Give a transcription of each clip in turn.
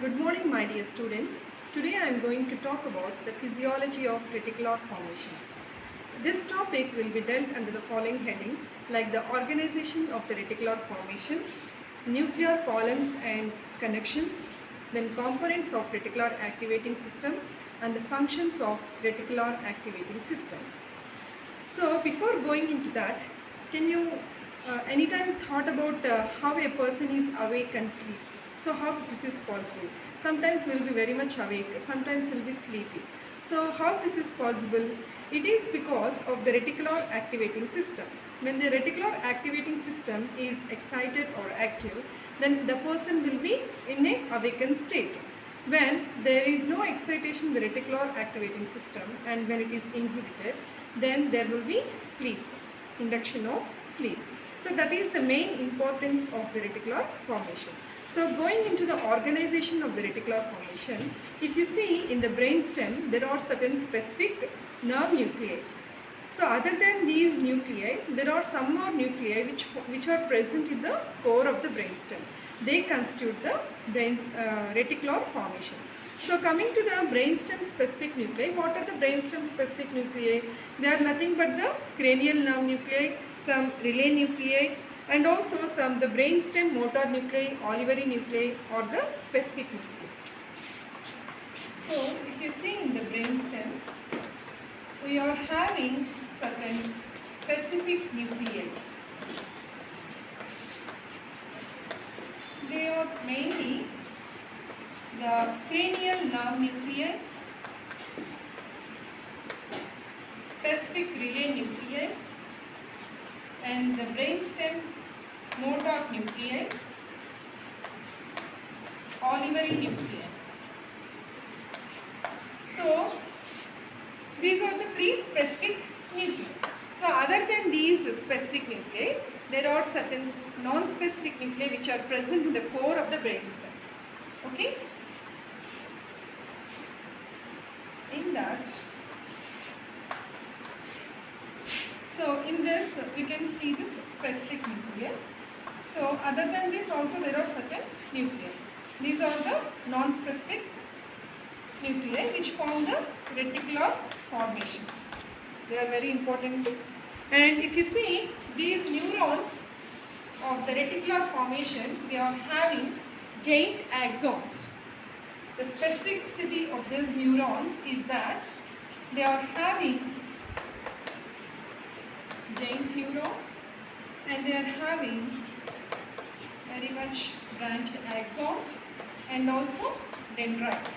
Good morning, my dear students. Today I am going to talk about the physiology of reticular formation. This topic will be dealt under the following headings like the organization of the reticular formation, nuclear columns and connections, then components of reticular activating system and the functions of reticular activating system. So before going into that, can you anytime thought about how a person is awake and sleep? So how this is possible? Sometimes we'll be very much awake, sometimes we'll be sleepy. So how this is possible? It is because of the reticular activating system. When the reticular activating system is excited or active, then the person will be in a awakened state. When there is no excitation in the reticular activating system and when it is inhibited, then there will be sleep, induction of sleep. So that is the main importance of the reticular formation. So going into the organization of the reticular formation, if you see in the brainstem, there are certain specific nerve nuclei. So other than these nuclei, there are some more nuclei which are present in the core of the brainstem. They constitute the reticular formation. So coming to the brainstem specific nuclei, what are the brainstem specific nuclei? They are nothing but the cranial nerve nuclei, some relay nuclei, and also some the brainstem motor nuclei, olivary nuclei, or the specific nuclei. So if you see in the brainstem, we are having certain specific nuclei. They are mainly the cranial nerve nuclei, specific relay nuclei, and the brainstem motor nuclei, olivary nuclei. So these are the three specific nuclei. So other than these specific nuclei, there are certain non-specific nuclei which are present in the core of the brainstem. Okay? In that, so in this we can see this specific nuclei. So other than this also there are certain nuclei. These are the non-specific nuclei which form the reticular formation. They are very important. And if you see these neurons of the reticular formation, they are having giant axons. The specificity of these neurons is that they are having giant neurons and they are having very much branched axons and also dendrites.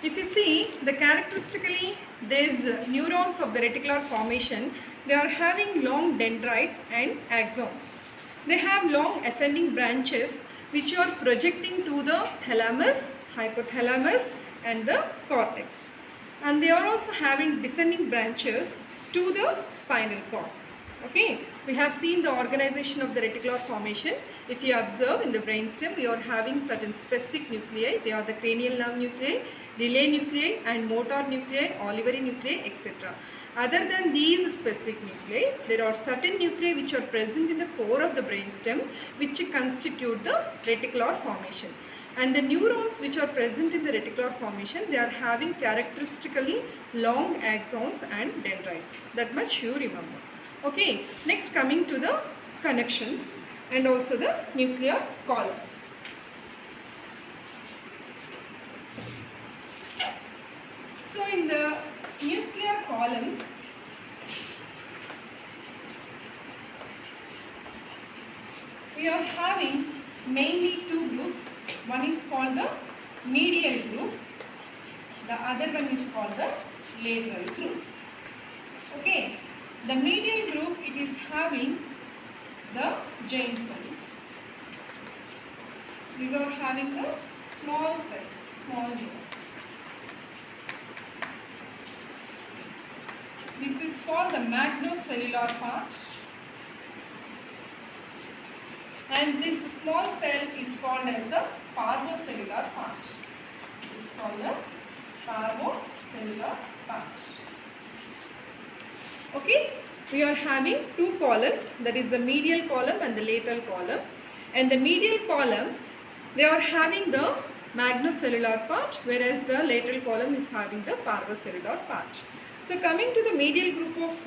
If you see the characteristically these neurons of the reticular formation, they are having long dendrites and axons. They have long ascending branches which are projecting to the thalamus, hypothalamus and the cortex. And they are also having descending branches to the spinal cord. Okay, we have seen the organization of the reticular formation. If you observe in the brainstem, we are having certain specific nuclei. They are the cranial nerve nuclei, relay nuclei and motor nuclei, olivary nuclei, etc. Other than these specific nuclei, there are certain nuclei which are present in the core of the brainstem which constitute the reticular formation. And the neurons which are present in the reticular formation, they are having characteristically long axons and dendrites. That much you remember. Okay, next coming to the connections and also the nuclear columns. So in the nuclear columns, we are having mainly two groups. One is called the medial group, the other one is called the lateral group. Okay, the medial group, it is having the giant cells. These are having the small cells, small neurons. This is called the magnocellular part. And this small cell is called as the parvocellular part. This is called the parvocellular part. Okay. we are having two columns, that is the medial column and the lateral column. And the medial column, they are having the magnocellular part, whereas the lateral column is having the parvocellular part. So coming to the medial group of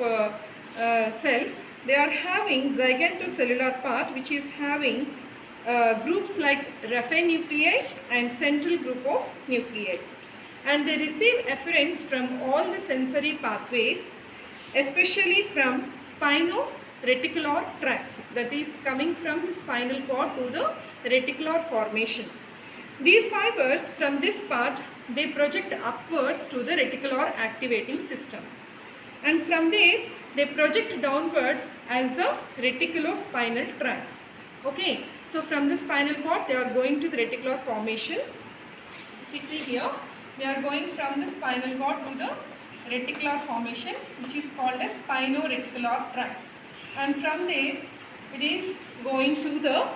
cells, they are having zygotocellular part, which is having groups like Raphe nuclei and central group of nuclei. And they receive efferents from all the sensory pathways, especially from spino-reticular tracts, that is coming from the spinal cord to the reticular formation. These fibers from this part, they project upwards to the reticular activating system, and from there they project downwards as the reticulospinal tracts. Okay, so from the spinal cord they are going to the reticular formation. If you see here, they are going from the spinal cord to the reticular formation, which is called as spino-reticular tracts, and from there it is going to the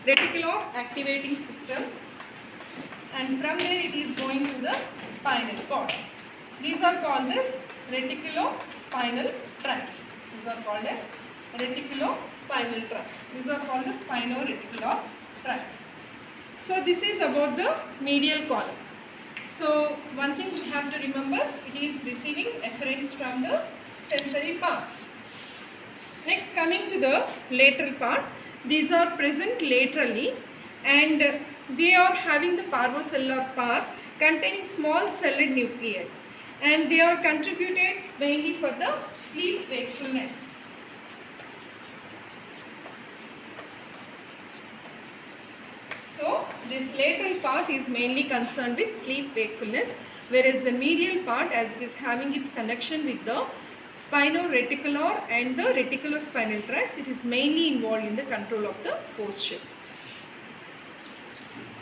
reticular activating system, and from there it is going to the spinal cord. These are called as reticulospinal tracts. These are called as reticulospinal tracts. These are called the spino-reticular tracts. So this is about the medial column. So one thing we have to remember, it is receiving efferents from the sensory part. Next, coming to the lateral part, these are present laterally, and they are having the parvocellular part containing small celled nuclei, and they are contributed mainly for the sleep wakefulness. So this lateral part is mainly concerned with sleep wakefulness, whereas the medial part, as it is having its connection with the spino-reticular and the reticulospinal tracts, it is mainly involved in the control of the posture.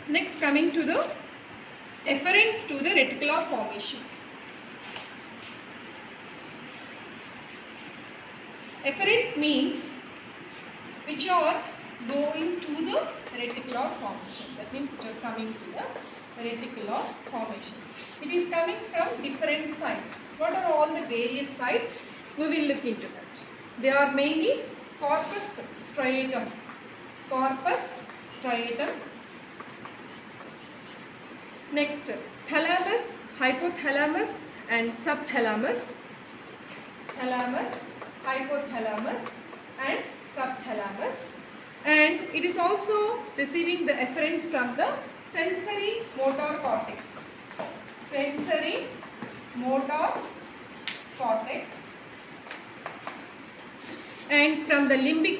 Next, coming to the efferents to the reticular formation. Efferent means which are going to the reticular formation. That means which are coming to the reticular formation. It is coming from different sites. What are all the various sites? We will look into that. They are mainly corpus striatum, next thalamus, hypothalamus and subthalamus, hypothalamus and subthalamus, and it is also receiving the efferents from the sensory motor cortex, and from the limbic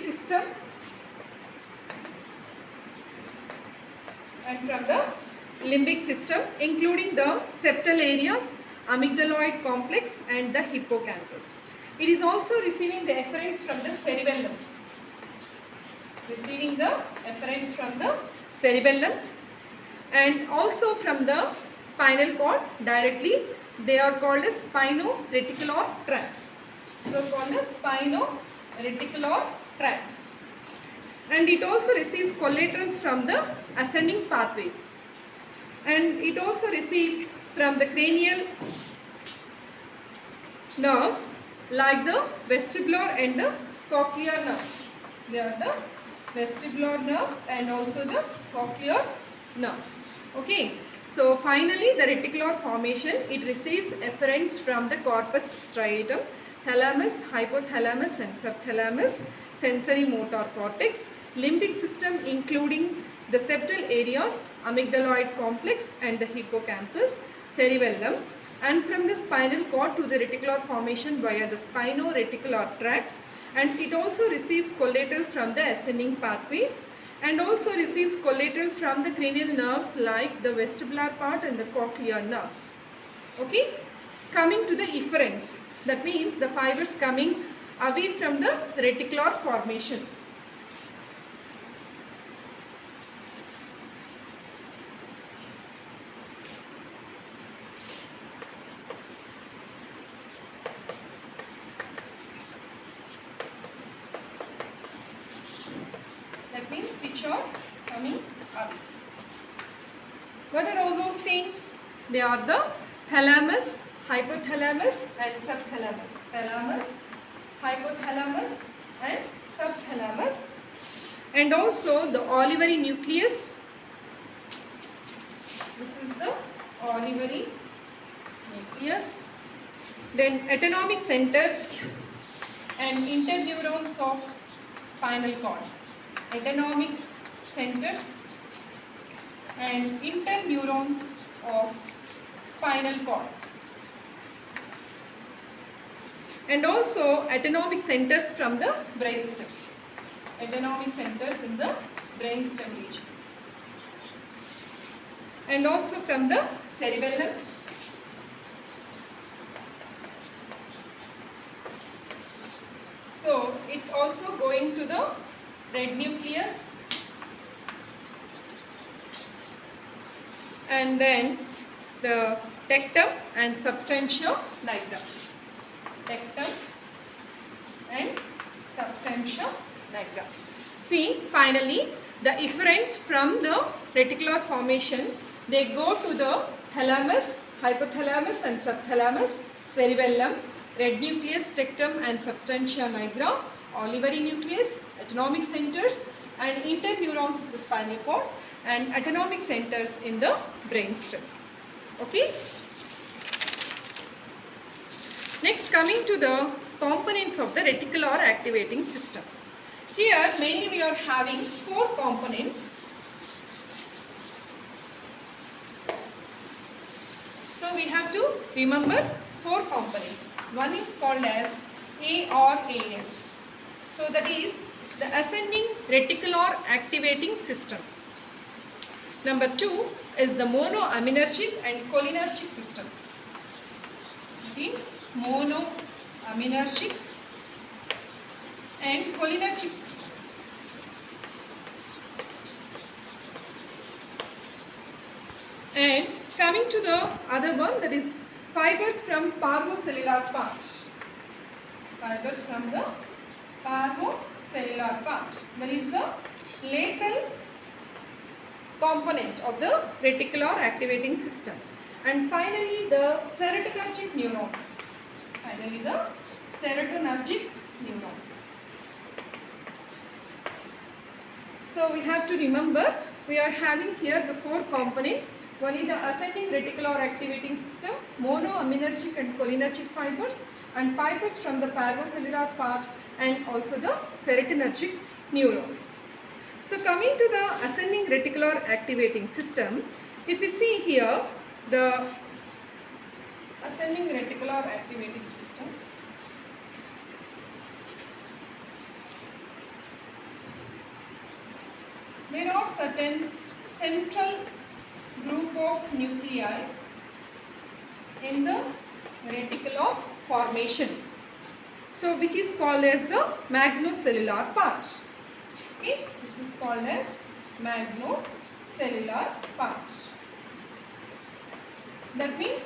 system, including the septal areas, amygdaloid complex and the hippocampus. It is also receiving the efferents from the cerebellum, and also from the spinal cord directly. They are called as spino-reticular tracts. So called as spino-reticular tracts. And it also receives collaterals from the ascending pathways. And it also receives from the cranial nerves like the vestibular and the cochlear nerves. They are the vestibular nerve and also the cochlear nerves. Okay. So finally the reticular formation, it receives efferents from the corpus striatum, thalamus, hypothalamus and subthalamus, sensory motor cortex, limbic system including the septal areas, amygdaloid complex and the hippocampus, cerebellum, and from the spinal cord to the reticular formation via the spino-reticular tracts, and it also receives collateral from the ascending pathways, and also receives collateral from the cranial nerves like the vestibular part and the cochlear nerves. Okay, coming to the efferents, that means the fibers coming away from the reticular formation. That means which are coming up. What are all those things? They are the thalamus, hypothalamus and subthalamus. Thalamus, hypothalamus and subthalamus, and also the olivary nucleus. This is the olivary nucleus. Then autonomic centers and interneurons of spinal cord. Autonomic centers and interneurons of spinal cord. And also autonomic centers from the brainstem. Autonomic centers in the brainstem region. And also from the cerebellum. So it also going to the red nucleus, and then the tectum and substantia nigra. Tectum and substantia nigra. See, finally the efferents from the reticular formation, they go to the thalamus, hypothalamus and subthalamus, cerebellum, red nucleus, tectum and substantia nigra, olivary nucleus, autonomic centers and interneurons of the spinal cord, and autonomic centers in the brainstem. Okay. Next, coming to the components of the reticular activating system. Here mainly we are having 4 components. So we have to remember 4 components. One is called as ARAS. So that is the ascending reticular activating system. Number 2 is the monoaminergic and cholinergic system. It is monoaminergic and cholinergic system. And coming to the other one, that is fibers from parvocellular part. Fibers from the parvocellular part. That is the lateral component of the reticular activating system. And finally the serotonergic neurons. Finally the serotonergic neurons. So we have to remember, we are having here the 4 components. One is the ascending reticular activating system, monoaminergic and cholinergic fibers, and fibers from the parvocellular part, and also the serotonergic neurons. So coming to the ascending reticular activating system, if you see here the ascending reticular activating system, there are certain central group of nuclei in the reticular formation, so which is called as the magnocellular part. Okay, this is called as magnocellular part. That means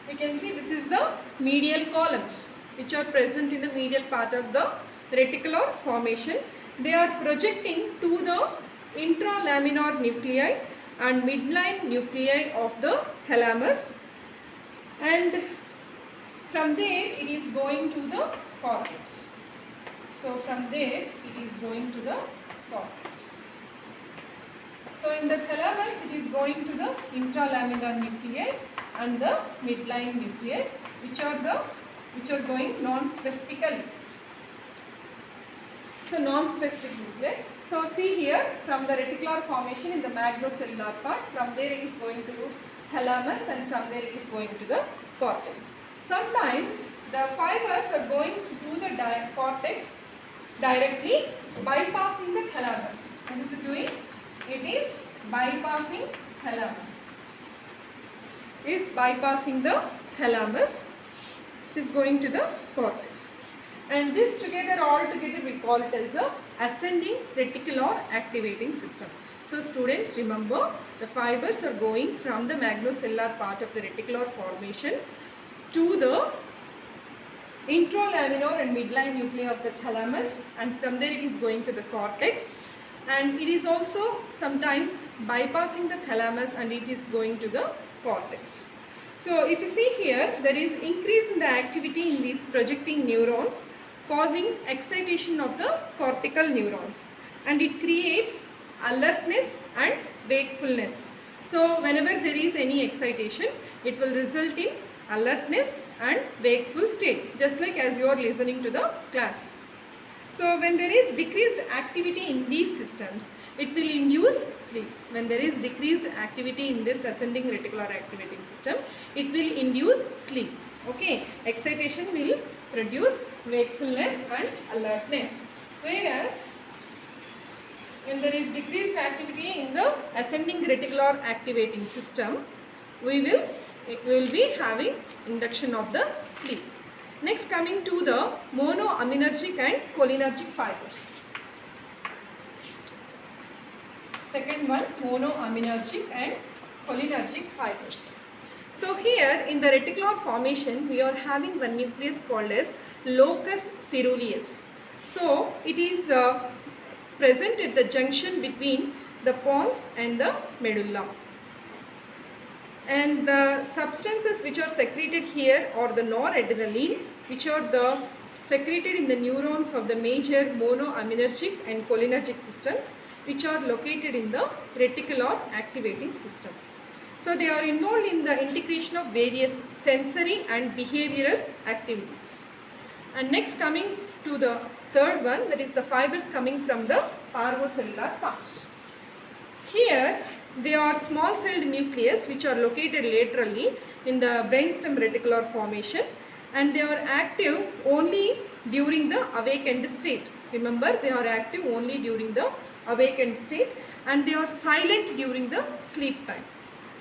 we can see this is the medial columns which are present in the medial part of the reticular formation. They are projecting to the intralaminar nuclei and midline nuclei of the thalamus, and from there it is going to the cortex. So from there it is going to the cortex. So in the thalamus it is going to the intralaminar nuclei and the midline nuclei, which are going non-specifically. So non-specific nuclei. So see here, from the reticular formation in the magnocellular part, from there it is going to thalamus, and from there it is going to the cortex. Sometimes the fibers are going to the cortex directly, bypassing the thalamus. What is it doing? It is bypassing thalamus. Is bypassing the thalamus. It is going to the cortex. And this together, all together, we call it as the ascending reticular activating system. So students, remember, the fibers are going from the magnocellular part of the reticular formation to the intralaminar and midline nuclei of the thalamus, and from there it is going to the cortex, and it is also sometimes bypassing the thalamus and it is going to the cortex. So if you see here, there is increase in the activity in these projecting neurons causing excitation of the cortical neurons, and it creates alertness and wakefulness. So whenever there is any excitation, it will result in alertness and wakeful state, just like as you are listening to the class. So when there is decreased activity in these systems, it will induce sleep. When there is decreased activity in this ascending reticular activating system, it will induce sleep. Okay, excitation will produce wakefulness and alertness. Whereas when there is decreased activity in the ascending reticular activating system, we will be having induction of the sleep. Next, coming to the monoaminergic and cholinergic fibers. Second one, monoaminergic and cholinergic fibers. So here in the reticular formation, we are having one nucleus called as locus coeruleus. So it is present at the junction between the pons and the medulla. And the substances which are secreted here are the noradrenaline, which are the secreted in the neurons of the major monoaminergic and cholinergic systems, which are located in the reticular activating system. So they are involved in the integration of various sensory and behavioral activities. And next, coming to the third one, that is the fibers coming from the parvocellular part. Here they are small celled nucleus which are located laterally in the brainstem reticular formation, and they are active only during the awakened state. Remember, they are active only during the awakened state, and they are silent during the sleep time,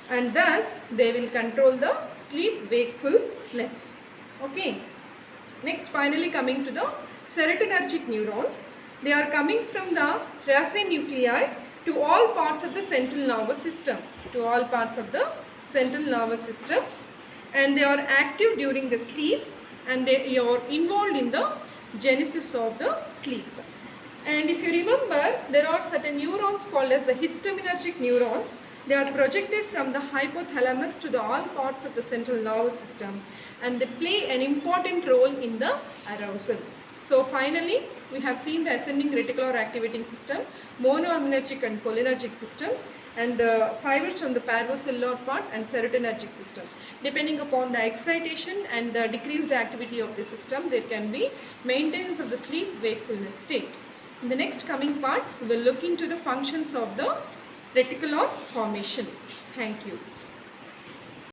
and thus they will control the sleep wakefulness. Okay. Next, finally coming to the serotonergic neurons. They are coming from the Raphe nuclei to all parts of the central nervous system, and they are active during the sleep, and they are involved in the genesis of the sleep. And if you remember, there are certain neurons called as the histaminergic neurons. They are projected from the hypothalamus to the all parts of the central nervous system, and they play an important role in the arousal. So finally, we have seen the ascending reticular activating system, monoaminergic and cholinergic systems, and the fibers from the parvocellular part and serotonergic system. Depending upon the excitation and the decreased activity of the system, there can be maintenance of the sleep wakefulness state. In the next coming part, we will look into the functions of the reticular formation. Thank you.